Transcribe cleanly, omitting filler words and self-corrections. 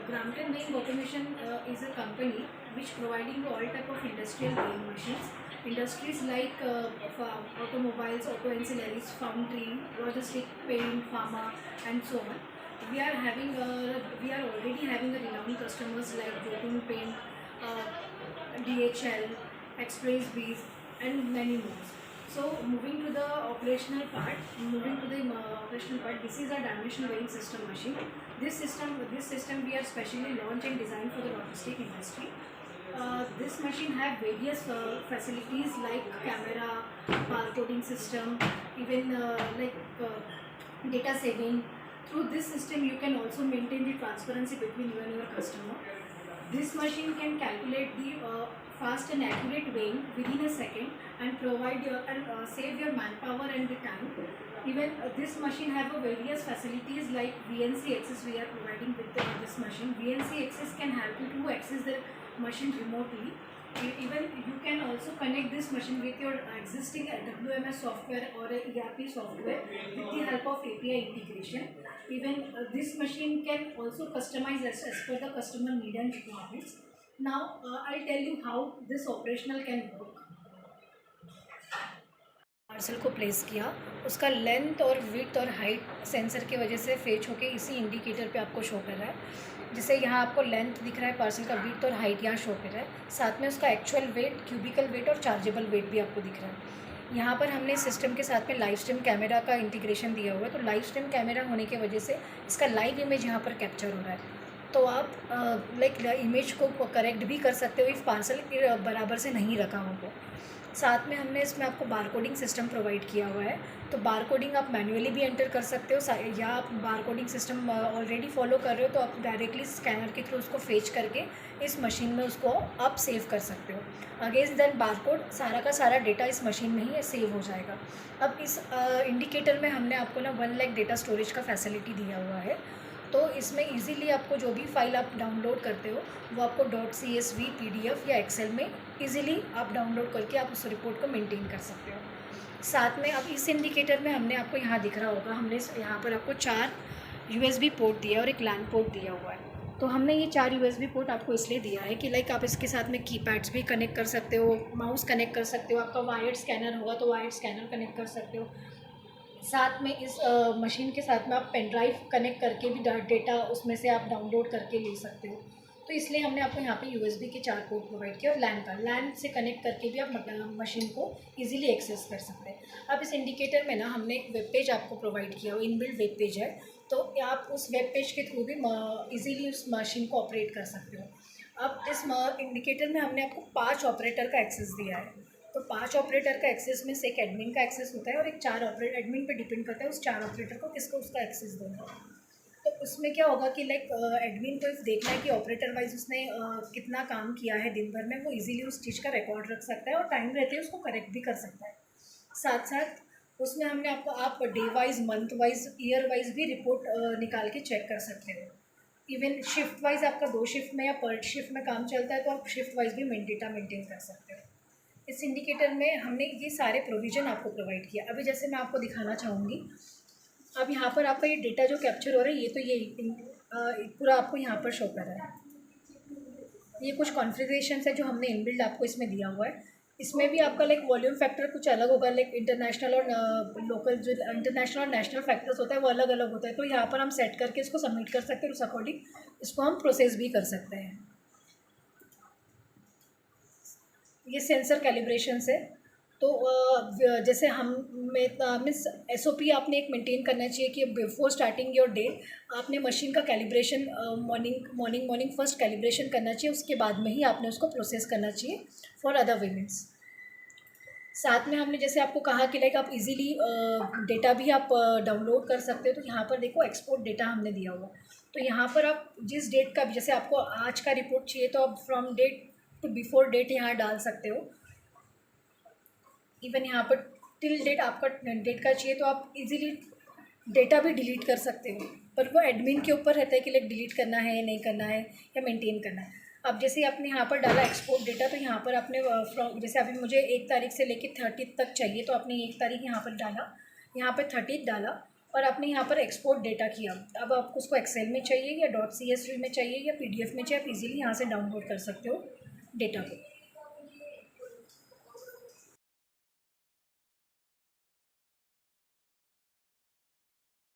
Gramton Weighing Automation is a company which providing all type of industrial weighing machines. Industries like automobiles, auto ancillaries, foundry, logistic, paint, pharma, and so on. We are already having a renowned customers like Jotun Paint, DHL, Express Bees, and many more. So moving to the operational part, this is a dimension weighing system machine. This system we are specially launched and designed for the logistic industry. This machine have various facilities like camera, barcoding system, even data saving. Through this system, you can also maintain the transparency between you and your customer. This machine can calculate the fast and accurate weighing within a second and provide your and save your manpower and the time. Even this machine have a various facilities like VNC access we are providing with this machine. VNC access can help you to access the machine remotely. Even you can also connect this machine with your existing WMS software or a ERP software with the help of API integration. Even this machine can also customize as per the customer need and requirements. Now I'll tell you how this operational can work. Parcel को place किया, उसका length और width और height sensor की वजह से fetch होके इसी इंडिकेटर पे आपको शो कर रहा है। जिससे यहाँ आपको लेंथ दिख रहा है, पार्सल का विड्थ और हाइट यहाँ शो कर रहा है। साथ में उसका एक्चुअल वेट, क्यूबिकल वेट और चार्जेबल वेट भी आपको दिख रहा है। यहाँ पर हमने सिस्टम के साथ में लाइव स्ट्रीम कैमरा का इंटीग्रेशन दिया हुआ है। तो लाइव स्ट्रीम कैमरा होने की वजह से इसका लाइव इमेज यहाँ पर कैप्चर हो रहा है। तो आप इमेज को करेक्ट भी कर सकते हो इफ़ पार्सल बराबर से नहीं रखा हो तो। साथ में हमने इसमें आपको बारकोडिंग सिस्टम प्रोवाइड किया हुआ है। तो बारकोडिंग आप मैन्युअली भी एंटर कर सकते हो, या आप बारकोडिंग सिस्टम ऑलरेडी फॉलो कर रहे हो तो आप डायरेक्टली स्कैनर के थ्रू उसको फेच करके इस मशीन में उसको आप सेव कर सकते हो। अगेंस्ट देन बारकोड सारा का सारा डेटा इस मशीन में ही सेव हो जाएगा। अब इस इंडिकेटर में हमने आपको ना 1 लाख डेटा स्टोरेज का फैसिलिटी दिया हुआ है। तो इसमें इजीली आपको जो भी फाइल आप डाउनलोड करते हो वो आपको .csv, PDF या एक्सेल में इजीली आप डाउनलोड करके आप उस रिपोर्ट को मेंटेन कर सकते हो। साथ में अब इस इंडिकेटर में हमने आपको यहाँ दिख रहा होगा, हमने यहाँ पर आपको 4 USB पोर्ट दिया और एक LAN पोर्ट दिया हुआ है। तो हमने ये 4 USB पोर्ट आपको इसलिए दिया है कि आप इसके साथ में कीपैड्स भी कनेक्ट कर सकते हो, माउस कनेक्ट कर सकते हो, आपका वायर्ड स्कैनर होगा तो वायर्ड स्कैनर कनेक्ट कर सकते हो। साथ में इस मशीन के साथ में आप पेन ड्राइव कनेक्ट करके भी डेटा उसमें से आप डाउनलोड करके ले सकते हो। तो इसलिए हमने आपको यहाँ पे USB के 4 पोर्ट प्रोवाइड किया और LAN से कनेक्ट करके भी आप मशीन को इजीली एक्सेस कर सकते हैं। अब इस इंडिकेटर में ना हमने एक वेब पेज आपको प्रोवाइड किया हो, इनबिल्ट वेब पेज है। तो आप उस वेब पेज के थ्रू भी ईजीली उस मशीन को ऑपरेट कर सकते हो। अब इस इंडिकेटर में हमने आपको 5 ऑपरेटर का एक्सेस दिया है। तो 5 ऑपरेटर का एक्सेस में से एक एडमिन का एक्सेस होता है और एक 4 ऑपरेटर एडमिन पे डिपेंड करता है उस 4 ऑपरेटर को किसको उसका एक्सेस देना है। तो उसमें क्या होगा कि एडमिन को देखना है कि ऑपरेटर वाइज उसने कितना काम किया है दिन भर में, वो इजीली उस चीज़ का रिकॉर्ड रख सकता है और टाइम रहते हुए उसको करेक्ट भी कर सकता है। साथ साथ उसमें हमने आप day wise, month wise, year wise भी रिपोर्ट निकाल के चेक कर सकते हो। इवन शिफ्ट वाइज आपका 2 शिफ्ट में या पर शिफ्ट में काम चलता है तो आप शिफ्ट वाइज भी डेटा मेंटेन कर सकते हो। इस इंडिकेटर में हमने ये सारे प्रोविज़न आपको प्रोवाइड किया। अभी जैसे मैं आपको दिखाना चाहूँगी, अब यहाँ पर आपका ये डेटा जो कैप्चर हो रहा है ये पूरा आपको यहाँ पर शो कर रहा है। ये कुछ कॉन्फ़िगरेशंस है जो हमने इनबिल्ड आपको इसमें दिया हुआ है। इसमें भी आपका वॉल्यूम फैक्टर कुछ अलग होगा, इंटरनेशनल और लोकल, जो इंटरनेशनल और नेशनल फैक्टर्स होता है वो अलग अलग होता है। तो यहाँ पर हम सेट करके इसको सबमिट कर सकते हैं और उस अकॉर्डिंग इसको हम प्रोसेस भी कर सकते हैं। ये सेंसर कैलिब्रेशन है। तो जैसे मीन्स SOP आपने एक मेंटेन करना चाहिए कि बिफोर स्टार्टिंग योर डे आपने मशीन का कैलिब्रेशन मॉर्निंग फर्स्ट कैलिब्रेशन करना चाहिए, उसके बाद में ही आपने उसको प्रोसेस करना चाहिए फॉर अदर वेमेंट्स। साथ में हमने जैसे आपको कहा कि आप इजीली डेटा भी आप डाउनलोड कर सकते हो। तो यहाँ पर देखो एक्सपोर्ट डेटा हमने दिया हुआ। तो यहाँ पर आप जिस डेट का भी, जैसे आपको आज का रिपोर्ट चाहिए तो आप from date to before date यहाँ डाल सकते हो। इवन यहाँ पर टिल डेट आपका डेट का चाहिए तो आप इजीली डेटा भी डिलीट कर सकते हो, पर वो एडमिन के ऊपर रहता है कि डिलीट करना है, नहीं करना है या मेंटेन करना है। अब जैसे आपने यहाँ पर डाला एक्सपोर्ट डेटा, तो यहाँ पर आपने फ्रॉम, जैसे अभी मुझे 1 तारीख से लेकर 30 तक चाहिए तो आपने 1 तारीख यहाँ पर डाला, यहाँ पर 30 डाला और आपने यहाँ पर एक्सपोर्ट डेटा किया। अब आपको उसको एक्सेल में चाहिए या .csv में चाहिए या PDF में चाहिए, आप इजीली यहाँ से डाउनलोड कर सकते हो डेटा को।